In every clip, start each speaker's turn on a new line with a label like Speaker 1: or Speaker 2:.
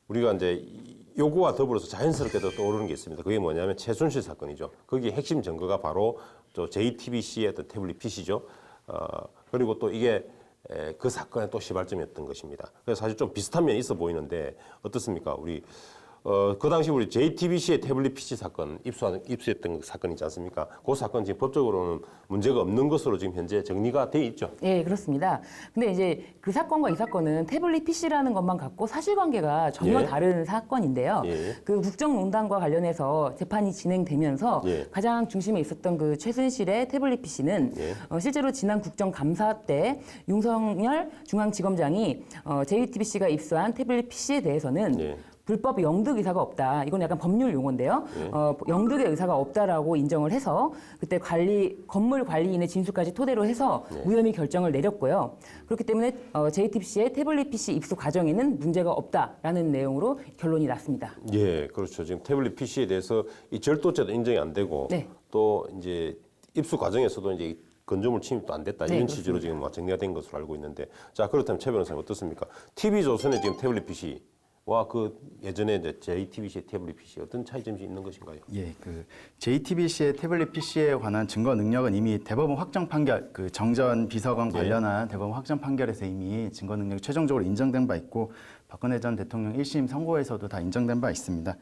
Speaker 1: 우리가 이제 요거와 더불어서 자연스럽게도 떠오르는 게 있습니다. 그게 뭐냐면 최순실 사건이죠. 거기 핵심 증거가 바로 또 JTBC의 어떤 태블릿 PC죠. 그리고 또 이게 그 사건의 또 시발점이었던 것입니다. 그래서 사실 좀 비슷한 면이 있어 보이는데 어떻습니까? 우리 그 당시 우리 JTBC의 태블릿 PC 사건 입수했던 사건 있지 않습니까? 그 사건 지금 법적으로는 문제가 없는 것으로 지금 현재 정리가 돼 있죠.
Speaker 2: 예, 그렇습니다. 근데 이제 그 사건과 이 사건은 태블릿 PC라는 것만 갖고 사실관계가 전혀
Speaker 1: 예.
Speaker 2: 다른 사건인데요.
Speaker 1: 예.
Speaker 2: 그 국정농단과 관련해서 재판이 진행되면서
Speaker 1: 예.
Speaker 2: 가장 중심에 있었던 그 최순실의 태블릿 PC는
Speaker 1: 예.
Speaker 2: 실제로 지난 국정감사 때 윤석열 중앙지검장이 JTBC가 입수한 태블릿 PC에 대해서는
Speaker 1: 예.
Speaker 2: 불법 영득 의사가 없다. 이건 약간 법률 용어인데요. 영득의 의사가 없다라고 인정을 해서 그때 건물 관리인의 진술까지 토대로 해서 무혐의 결정을 내렸고요. 그렇기 때문에 JTBC의 태블릿 PC 입수 과정에는 문제가 없다라는 내용으로 결론이 났습니다.
Speaker 1: 예, 그렇죠. 지금 태블릿 PC에 대해서 이 절도죄도 인정이 안 되고
Speaker 2: 네.
Speaker 1: 또 이제 입수 과정에서도 이제 건조물 침입도 안 됐다. 이런
Speaker 2: 네,
Speaker 1: 취지로 지금 정리가 된 것으로 알고 있는데 자, 그렇다면 최 변호사님 어떻습니까? TV조선의 지금 태블릿 PC 와 그 예전에 이제 JTBC의 태블릿 PC 어떤 차이점이 있는 것인가요?
Speaker 3: 예, 그 JTBC의 태블릿 PC에 관한 증거 능력은 이미 대법원 확정 판결, 그 정전 비서관 관련한 대법원 확정 판결에서 이미 증거 능력이 최종적으로 인정된 바 있고 박근혜 전 대통령 1심 선고에서도 다 인정된 바 있습니다.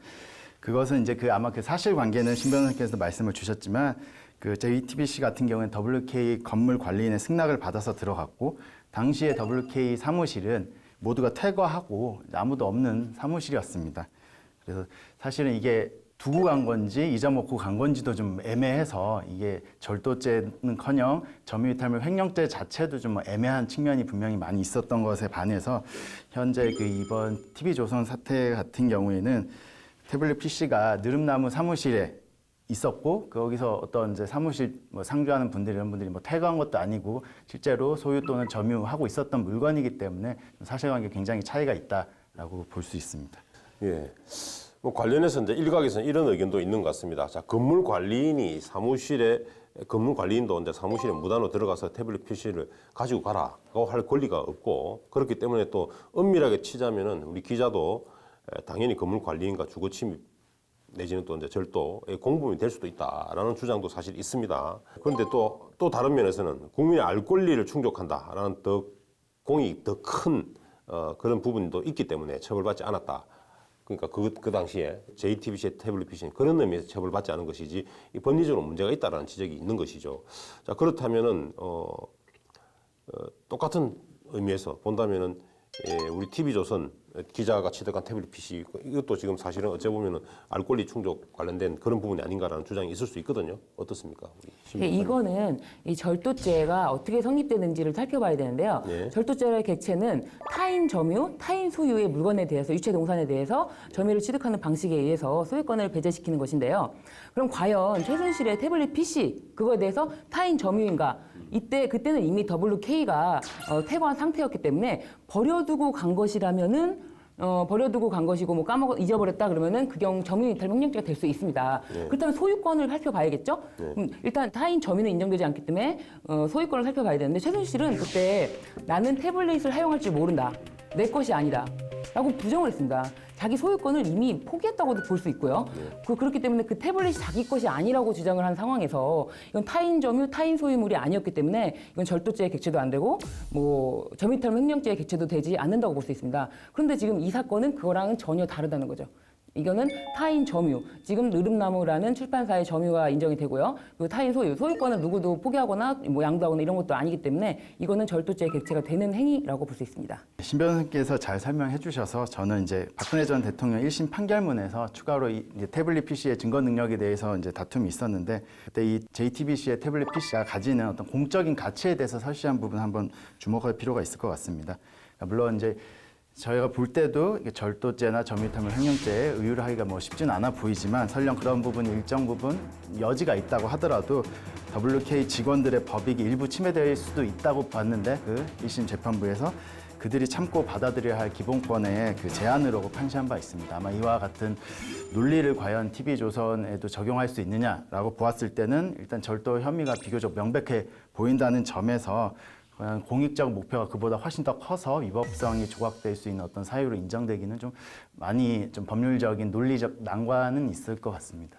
Speaker 3: 그것은 이제 아마 그 사실관계는 신 변호사께서 말씀을 주셨지만 그 JTBC 같은 경우는 WK 건물 관리인의 승낙을 받아서 들어갔고 당시에 WK 사무실은 모두가 퇴거하고 아무도 없는 사무실이었습니다. 그래서 사실은 이게 두고 간 건지 잊어먹고 간 건지도 좀 애매해서 이게 절도죄는커녕 점유이탈물 횡령죄 자체도 좀 애매한 측면이 분명히 많이 있었던 것에 반해서 현재 그 이번 TV조선 사태 같은 경우에는 태블릿 PC가 느릅나무 사무실에 있었고 거기서 어떤 이제 사무실 상주하는 분들 이런 분들이 퇴거한 것도 아니고 실제로 소유 또는 점유하고 있었던 물건이기 때문에 사실관계 굉장히 차이가 있다라고 볼 수 있습니다.
Speaker 1: 예. 관련해서 이제 일각에서는 이런 의견도 있는 것 같습니다. 자, 건물 관리인도 이제 사무실에 무단으로 들어가서 태블릿 PC를 가지고 가라고 할 권리가 없고 그렇기 때문에 또 엄밀하게 치자면은 우리 기자도 당연히 건물 관리인과 주거 침입 내지는 또 이제 절도의 공범이 될 수도 있다라는 주장도 사실 있습니다. 그런데 또 다른 면에서는 국민의 알 권리를 충족한다라는 공이 더 큰 그런 부분도 있기 때문에 처벌받지 않았다. 그러니까 그 당시에 JTBC의 태블릿 PC는 그런 의미에서 처벌받지 않은 것이지 이 법리적으로 문제가 있다라는 지적이 있는 것이죠. 자, 그렇다면은 똑같은 의미에서 본다면은 우리 TV조선 기자가 취득한 태블릿 PC 이것도 지금 사실은 어찌 보면은 알 권리 충족 관련된 그런 부분이 아닌가라는 주장이 있을 수 있거든요. 어떻습니까?
Speaker 2: 이거는 이 절도죄가 어떻게 성립되는지를 살펴봐야 되는데요.
Speaker 1: 예.
Speaker 2: 절도죄의 객체는 타인 점유, 타인 소유의 물건에 대해서 유체 동산에 대해서 점유를 취득하는 방식에 의해서 소유권을 배제시키는 것인데요. 그럼 과연 최순실의 태블릿 PC 그거에 대해서 타인 점유인가? 그때는 이미 WK가 퇴거한 상태였기 때문에 버려두고 간 것이라면은 버려두고 간 것이고 잊어버렸다 그러면은 그 경우 점유이탈 횡령죄가 될 수 있습니다.
Speaker 1: 네.
Speaker 2: 그렇다면 소유권을 살펴봐야겠죠? 일단 타인 점유는 인정되지 않기 때문에 소유권을 살펴봐야 되는데 최순실은 그때 나는 태블릿을 사용할 줄 모른다. 내 것이 아니다. 라고 부정을 했습니다. 자기 소유권을 이미 포기했다고도 볼 수 있고요. 그렇기 때문에 그 태블릿이 자기 것이 아니라고 주장을 한 상황에서 이건 타인 점유, 타인 소유물이 아니었기 때문에 이건 절도죄의 객체도 안 되고 점유이탈 횡령죄의 객체도 되지 않는다고 볼 수 있습니다. 그런데 지금 이 사건은 그거랑은 전혀 다르다는 거죠. 이거는 타인 점유, 지금 느릅나무라는 출판사의 점유가 인정이 되고요. 그리고 타인 소유권을 누구도 포기하거나 양도하거나 이런 것도 아니기 때문에 이거는 절도죄의 객체가 되는 행위라고 볼 수 있습니다.
Speaker 3: 신 변호사께서 잘 설명해 주셔서 저는 이제 박근혜 전 대통령 1심 판결문에서 추가로 이제 태블릿 PC의 증거 능력에 대해서 이제 다툼이 있었는데 그때 이 JTBC의 태블릿 PC가 가지는 어떤 공적인 가치에 대해서 설시한 부분 한번 주목할 필요가 있을 것 같습니다. 물론 이제 저희가 볼 때도 절도죄나 점유이탈물 횡령죄에 의유를 하기가 쉽지는 않아 보이지만 설령 그런 부분이 일정 부분 여지가 있다고 하더라도 WK 직원들의 법익이 일부 침해될 수도 있다고 봤는데 그 1심 재판부에서 그들이 참고 받아들여야 할 기본권의 그 제한으로 판시한 바 있습니다. 아마 이와 같은 논리를 과연 TV조선에도 적용할 수 있느냐라고 보았을 때는 일단 절도 혐의가 비교적 명백해 보인다는 점에서 공익적 목표가 그보다 훨씬 더 커서 위법성이 조각될 수 있는 어떤 사유로 인정되기는 좀 많이 좀 법률적인 논리적 난관은 있을 것 같습니다.